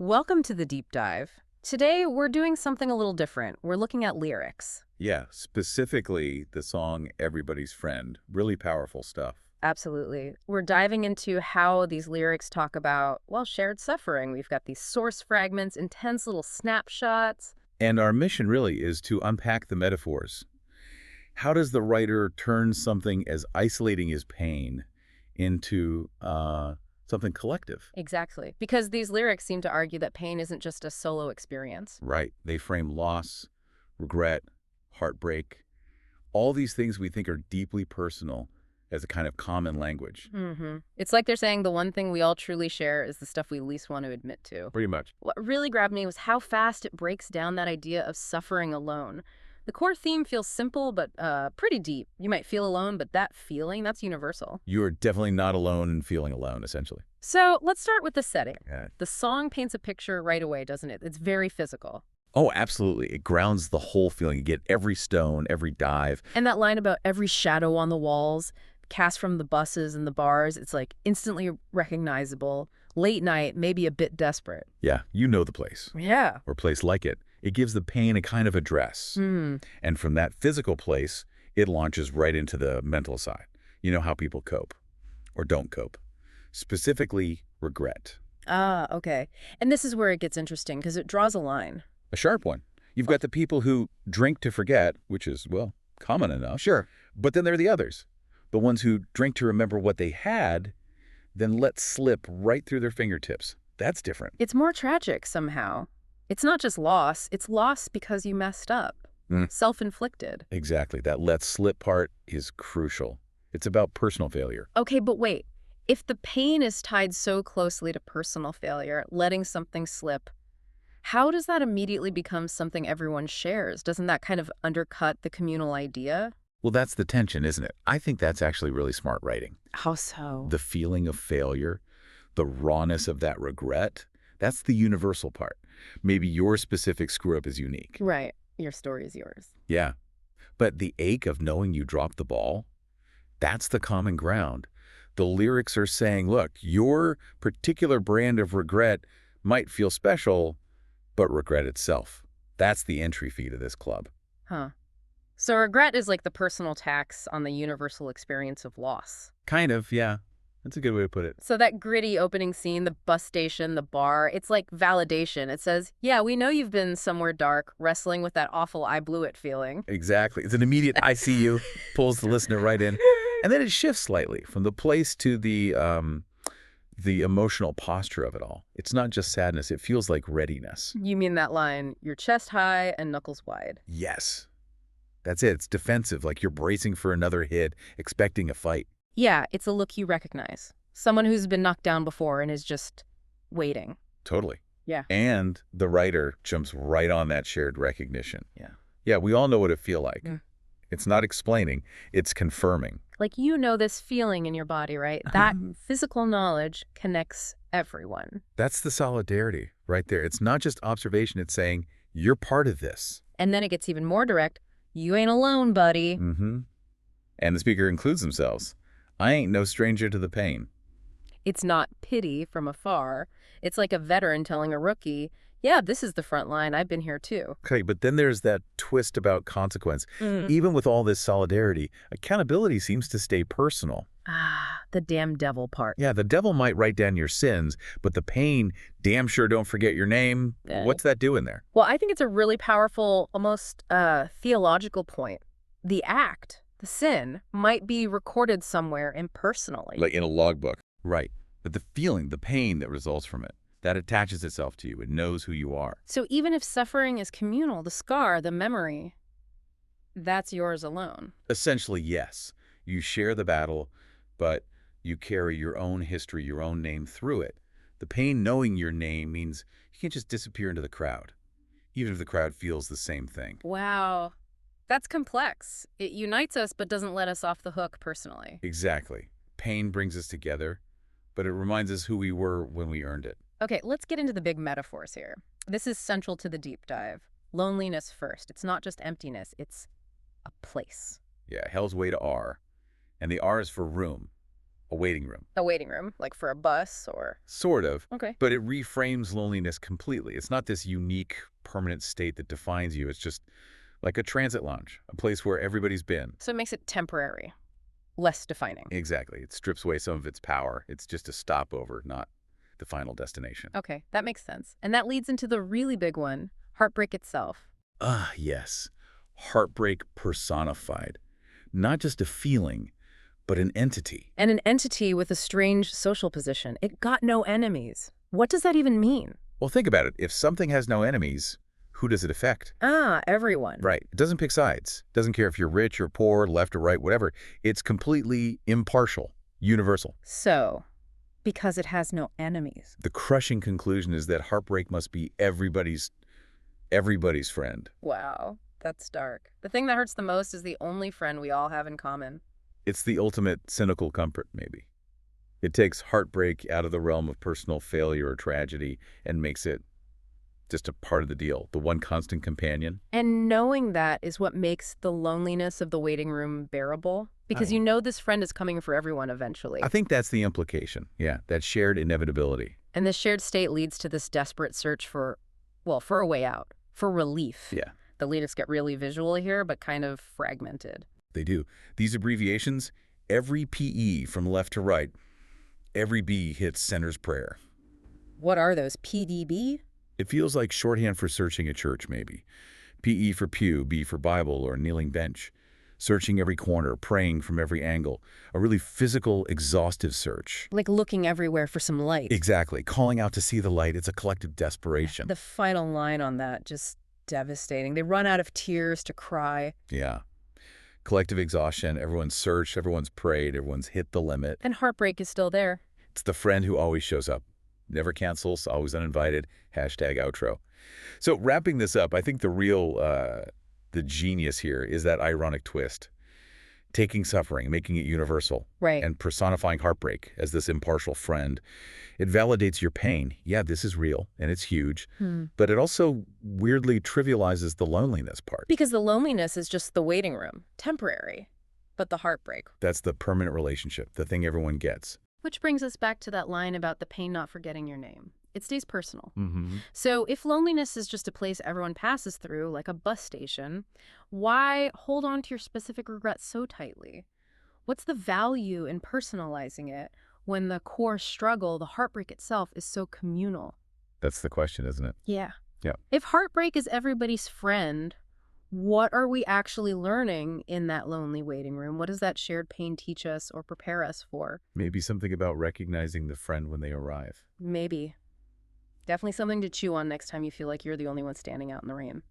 Welcome to the deep dive. Today, we're doing something a little different. We're looking at lyrics. Yeah, specifically the song Everybody's Friend. Really powerful stuff. Absolutely. We're diving into how these lyrics talk about, well, shared suffering. We've got these source fragments, intense little snapshots. And our mission really is to unpack the metaphors. How does the writer turn something as isolating as pain into something collective? Exactly. Because these lyrics seem to argue that pain isn't just a solo experience. Right. They frame loss, regret, heartbreak, all these things we think are deeply personal as a kind of common language. It's like they're saying the one thing we all truly share is the stuff we least want to admit to. Pretty much. What really grabbed me was how fast it breaks down that idea of suffering alone. The core theme feels simple, but pretty deep. You might feel alone, but that feeling, that's universal. You are definitely not alone in feeling alone, essentially. So let's start with the setting. Yeah. The song paints a picture right away, doesn't it? It's very physical. Oh, absolutely. It grounds the whole feeling. You get every stone, every dive. And that line about every shadow on the walls, cast from the buses and the bars, it's like instantly recognizable. Late night, maybe a bit desperate. Yeah, you know the place. Yeah. Or a place like it. It gives the pain a kind of address. And from that physical place, it launches right into the mental side. You know how people cope or don't cope. Specifically, regret. Ah, okay. And this is where it gets interesting because it draws a line. A sharp one. You've got the people who drink to forget, which is, well, common enough. Sure. But then there are the others. The ones who drink to remember what they had, then let slip right through their fingertips. That's different. It's more tragic somehow. It's not just loss. It's loss because you messed up. Self-inflicted. Exactly. That let slip part is crucial. It's about personal failure. Okay, but wait. If the pain is tied so closely to personal failure, letting something slip, how does that immediately become something everyone shares? Doesn't that kind of undercut the communal idea? Well, that's the tension, isn't it? I think that's actually really smart writing. How so? The feeling of failure, the rawness of that regret, that's the universal part. Maybe your specific screw-up is unique. Right. Your story is yours. Yeah. But the ache of knowing you dropped the ball, that's the common ground. The lyrics are saying, look, your particular brand of regret might feel special, but regret itself. That's the entry fee to this club. Huh. So regret is like the personal tax on the universal experience of loss. Kind of, yeah. That's a good way to put it. So that gritty opening scene, the bus station, the bar, it's like validation. It says, yeah, we know you've been somewhere dark, wrestling with that awful I blew it feeling. Exactly. It's an immediate I see you, pulls the listener right in. And then it shifts slightly from the place to the emotional posture of it all. It's not just sadness. It feels like readiness. You mean that line, your chest high and knuckles wide. Yes. That's it. It's defensive, like you're bracing for another hit, expecting a fight. Yeah, it's a look you recognize. Someone who's been knocked down before and is just waiting. Totally. Yeah. And the writer jumps right on that shared recognition. Yeah. Yeah, we all know what it feels like. Yeah. It's not explaining, it's confirming. Like, you know this feeling in your body, right? That physical knowledge connects everyone. That's the solidarity right there. It's not just observation, it's saying, you're part of this. And then it gets even more direct. You ain't alone, buddy. And the speaker includes themselves. I ain't no stranger to the pain. It's not pity from afar. It's like a veteran telling a rookie, yeah, this is the front line. I've been here too. Okay, but then there's that twist about consequence. Even with all this solidarity, accountability seems to stay personal. Ah, the damn devil part. Yeah, the devil might write down your sins, but the pain, damn sure don't forget your name. What's that doing there? Well, I think it's a really powerful, almost theological point. The act, the sin, might be recorded somewhere impersonally. Like in a logbook. Right. But the feeling, the pain that results from it, that attaches itself to you. It knows who you are. So even if suffering is communal, the scar, the memory, that's yours alone. Essentially, yes. You share the battle, but you carry your own history, your own name through it. The pain knowing your name means you can't just disappear into the crowd, even if the crowd feels the same thing. Wow. That's complex. It unites us but doesn't let us off the hook personally. Exactly. Pain brings us together, but it reminds us who we were when we earned it. Okay, let's get into the big metaphors here. This is central to the deep dive. Loneliness first. It's not just emptiness, it's a place. Yeah, hell's way to R. And the R is for room. a waiting room. A waiting room, like for a bus or... Sort of, Okay. but it reframes loneliness completely. It's not this unique, permanent state that defines you. It's just like a transit lounge, a place where everybody's been. So it makes it temporary, less defining. Exactly. It strips away some of its power. It's just a stopover, not the final destination. Okay, that makes sense. And that leads into the really big one, heartbreak itself. Ah, yes. Heartbreak personified. Not just a feeling, but an entity. And an entity with a strange social position. It got no enemies. What does that even mean? Well, think about it. If something has no enemies, who does it affect? Ah, everyone. Right. It doesn't pick sides. It doesn't care if you're rich or poor, left or right, whatever. It's completely impartial, universal. So, because it has no enemies. The crushing conclusion is that heartbreak must be everybody's friend. Wow, that's dark. The thing that hurts the most is the only friend we all have in common. It's the ultimate cynical comfort, maybe. It takes heartbreak out of the realm of personal failure or tragedy and makes it just a part of the deal, the one constant companion. And knowing that is what makes the loneliness of the waiting room bearable, because I- you know this friend is coming for everyone eventually. I think that's the implication. Yeah, that shared inevitability. And this shared state leads to this desperate search for, well, for a way out, for relief. Yeah, The lyrics get really visual here, but kind of fragmented. they do. These abbreviations, every PE from left to right, every B hits center's prayer. What are those, PDB? It feels like shorthand for searching a church, maybe. PE for pew, B for Bible or kneeling bench. Searching every corner, praying from every angle. A really physical, exhaustive search. Like looking everywhere for some light. Exactly. Calling out to see the light. It's a collective desperation. The final line on that, just devastating. They run out of tears to cry. Yeah. Collective exhaustion. Everyone's searched, everyone's prayed, everyone's hit the limit. And heartbreak is still there. It's the friend who always shows up. Never cancels, always uninvited. Hashtag outro. So wrapping this up, I think the genius here is that ironic twist. Taking suffering, making it universal, Right. and personifying heartbreak as this impartial friend. It validates your pain. Yeah, this is real, and it's huge. But it also weirdly trivializes the loneliness part. Because the loneliness is just the waiting room, temporary. But the heartbreak. That's the permanent relationship, the thing everyone gets. Which brings us back to that line about the pain not forgetting your name. It stays personal. Mm-hmm. So if loneliness is just a place everyone passes through, like a bus station, why hold on to your specific regret so tightly? What's the value in personalizing it when the core struggle, the heartbreak itself, is so communal? That's the question, isn't it? Yeah. Yeah. If heartbreak is everybody's friend, what are we actually learning in that lonely waiting room? What does that shared pain teach us or prepare us for? Maybe something about recognizing the friend when they arrive. Maybe. Definitely something to chew on next time you feel like you're the only one standing out in the rain.